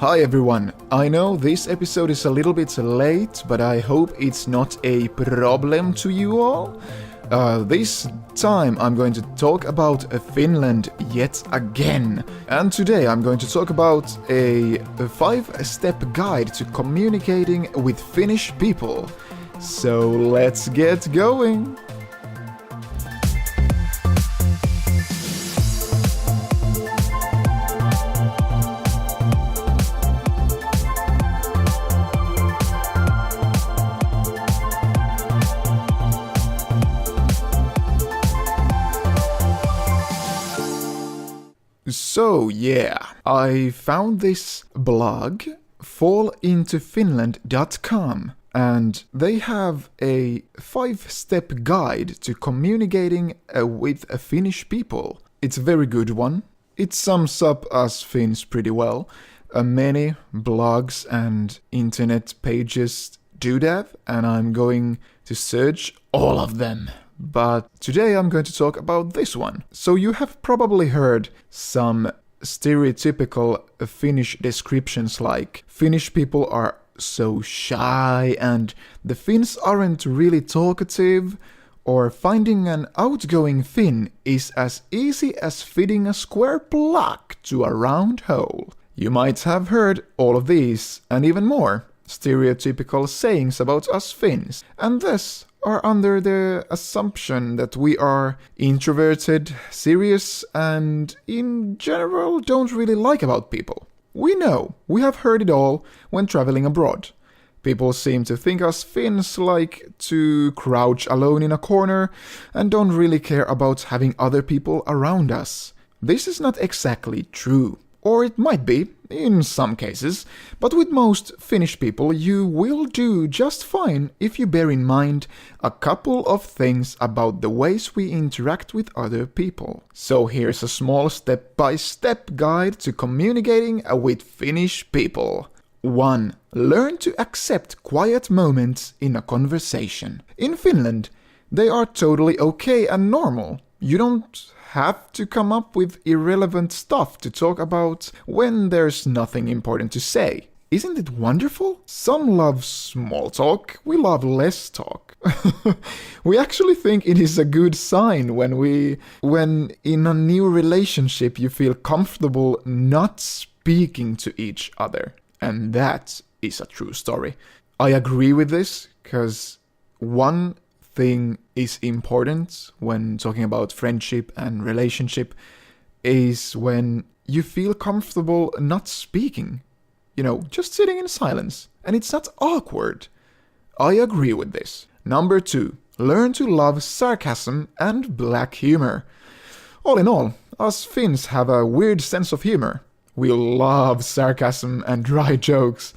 Hi everyone, I know this episode is a little bit late, but I hope it's not a problem to you all. This time I'm going to talk about Finland yet again. And today I'm going to talk about a 5-step guide to communicating with Finnish people. So let's get going! So yeah, I found this blog, fallintofinland.com, and they have a 5-step guide to communicating with Finnish people. It's a very good one. It sums up us Finns pretty well. Many blogs and internet pages do that, and I'm going to search all of them. But today I'm going to talk about this one. So you have probably heard some stereotypical Finnish descriptions like Finnish people are so shy and the Finns aren't really talkative, or finding an outgoing Finn is as easy as fitting a square plug to a round hole. You might have heard all of these and even more stereotypical sayings about us Finns, and this are under the assumption that we are introverted, serious, and in general don't really like about people. We know, we have heard it all when traveling abroad. People seem to think us Finns like to crouch alone in a corner and don't really care about having other people around us. This is not exactly true. Or it might be, in some cases, but with most Finnish people you will do just fine if you bear in mind a couple of things about the ways we interact with other people. So here's a small step-by-step guide to communicating with Finnish people. 1. Learn to accept quiet moments in a conversation. In Finland, they are totally okay and normal. You don't have to come up with irrelevant stuff to talk about when there's nothing important to say. Isn't it wonderful? Some love small talk, we love less talk. We actually think it is a good sign when in a new relationship you feel comfortable not speaking to each other. And that is a true story. I agree with this, because one thing is important when talking about friendship and relationship is when you feel comfortable not speaking. You know, just sitting in silence. And it's not awkward. I agree with this. Number 2. Learn to love sarcasm and black humor. All in all, us Finns have a weird sense of humor. We love sarcasm and dry jokes.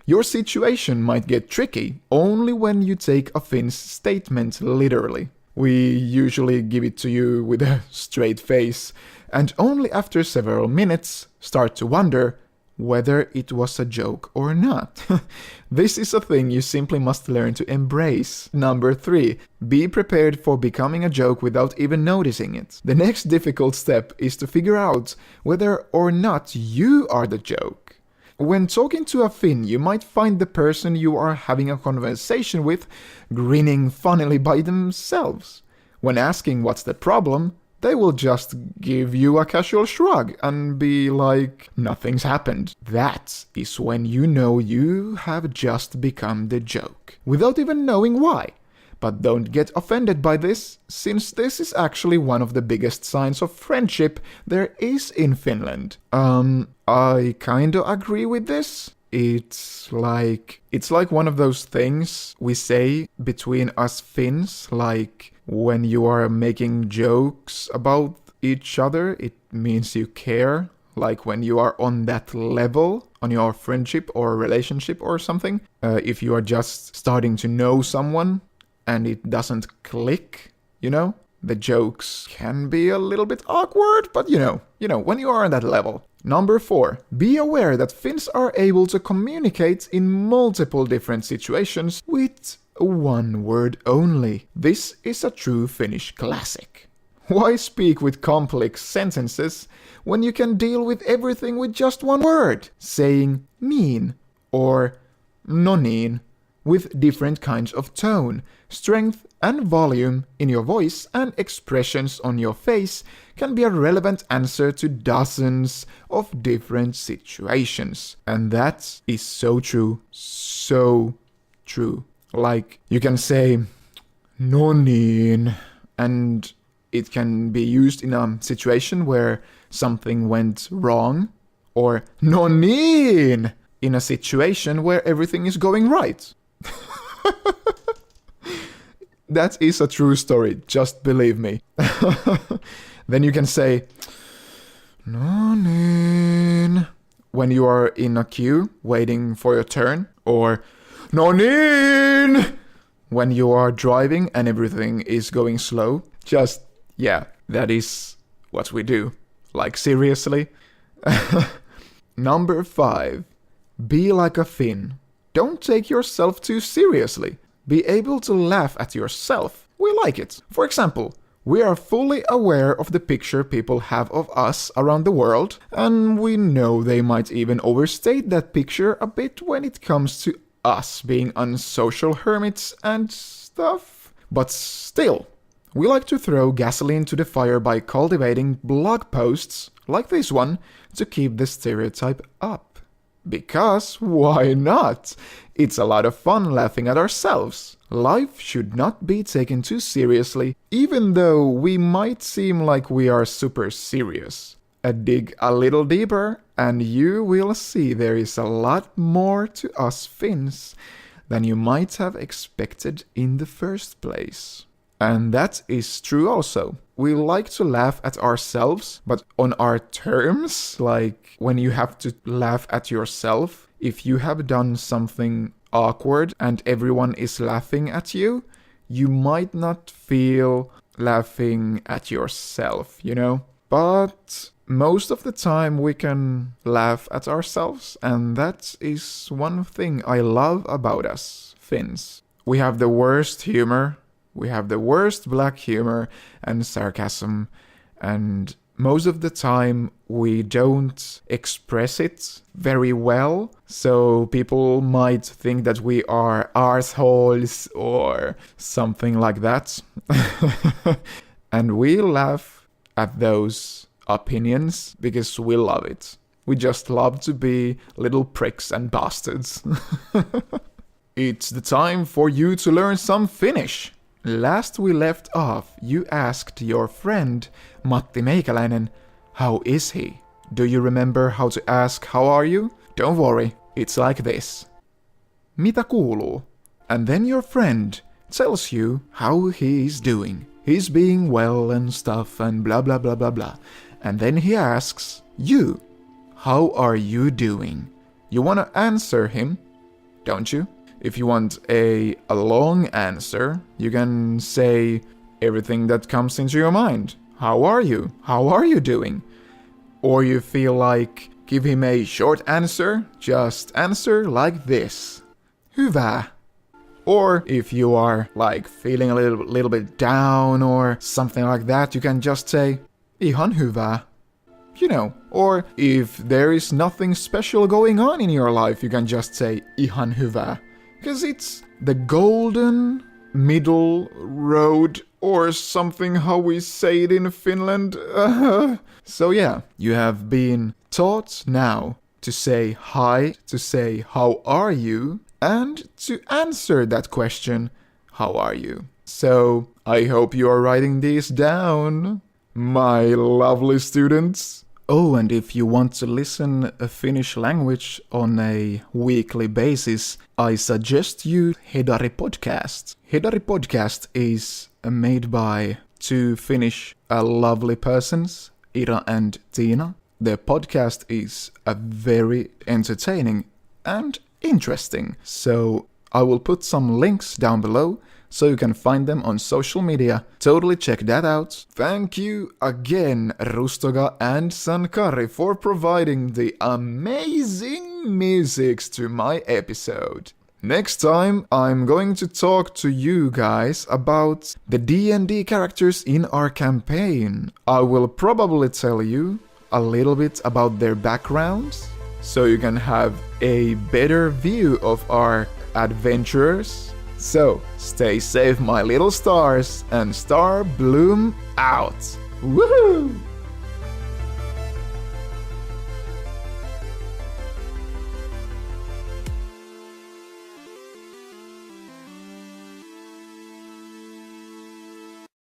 Your situation might get tricky only when you take a Finn's statement literally. We usually give it to you with a straight face, and only after several minutes start to wonder whether it was a joke or not. This is a thing you simply must learn to embrace. Number 3. Be prepared for becoming a joke without even noticing it. The next difficult step is to figure out whether or not you are the joke. When talking to a Finn, you might find the person you are having a conversation with grinning funnily by themselves. When asking what's the problem, they will just give you a casual shrug and be like, nothing's happened. That is when you know you have just become the joke, without even knowing why. But don't get offended by this, since this is actually one of the biggest signs of friendship there is in Finland. I kinda agree with this. It's like one of those things we say between us Finns, like when you are making jokes about each other, it means you care. Like when you are on that level, on your friendship or relationship or something. If you are just starting to know someone and it doesn't click, you know, the jokes can be a little bit awkward, but you know, when you are on that level. Number 4. Be aware that Finns are able to communicate in multiple different situations with one word only. This is a true Finnish classic. Why speak with complex sentences when you can deal with everything with just one word? Saying mean or no niin with different kinds of tone, strength and volume in your voice and expressions on your face can be a relevant answer to dozens of different situations. And that is so true. So true. Like, you can say no niin, and it can be used in a situation where something went wrong, or no niin in a situation where everything is going right. That is a true story, just believe me. Then you can say no niin when you are in a queue waiting for your turn, or no niin when you are driving and everything is going slow. Just, yeah, that is what we do. Like, seriously. Number 5. Be like a Finn. Don't take yourself too seriously. Be able to laugh at yourself. We like it. For example, we are fully aware of the picture people have of us around the world, and we know they might even overstate that picture a bit when it comes to us being unsocial hermits and stuff. But still, we like to throw gasoline to the fire by cultivating blog posts like this one to keep the stereotype up. Because why not? It's a lot of fun laughing at ourselves. Life should not be taken too seriously, even though we might seem like we are super serious. Dig a little deeper and you will see there is a lot more to us Finns than you might have expected in the first place. And that is true also. We like to laugh at ourselves, but on our terms, like when you have to laugh at yourself, if you have done something awkward and everyone is laughing at you, you might not feel laughing at yourself, you know? But most of the time we can laugh at ourselves, and that is one thing I love about us Finns. We have the worst humor. We have the worst black humor and sarcasm, and most of the time we don't express it very well, so people might think that we are arseholes or something like that. And we laugh at those opinions because we love it. We just love to be little pricks and bastards. It's the time for you to learn some Finnish. Last we left off, you asked your friend, Matti Meikäläinen, how is he? Do you remember how to ask how are you? Don't worry, it's like this. Mitä kuuluu? And then your friend tells you how he is doing. He's being well and stuff and blah blah blah blah blah. And then he asks you, how are you doing? You wanna answer him, don't you? If you want a long answer, you can say everything that comes into your mind. How are you? How are you doing? Or you feel like give him a short answer, just answer like this. Hyvä. Or if you are like feeling a little bit down or something like that, you can just say ihan hyvä. You know, or if there is nothing special going on in your life, you can just say ihan hyvä. Because it's the golden middle road or something, how we say it in Finland. So yeah, you have been taught now to say hi, to say how are you, and to answer that question, how are you? So I hope you are writing these down, my lovely students. Oh, and if you want to listen a Finnish language on a weekly basis, I suggest you Hedari Podcast. Hedari Podcast is made by two Finnish lovely persons, Ira and Tiina. Their podcast is very entertaining and interesting. So I will put some links down below so you can find them on social media. Totally check that out. Thank you again, Rustoga and SanKarri, for providing the amazing music to my episode. Next time, I'm going to talk to you guys about the D&D characters in our campaign. I will probably tell you a little bit about their backgrounds, so you can have a better view of our adventurers. So, stay safe, my little stars, and Starbloom out! Woohoo!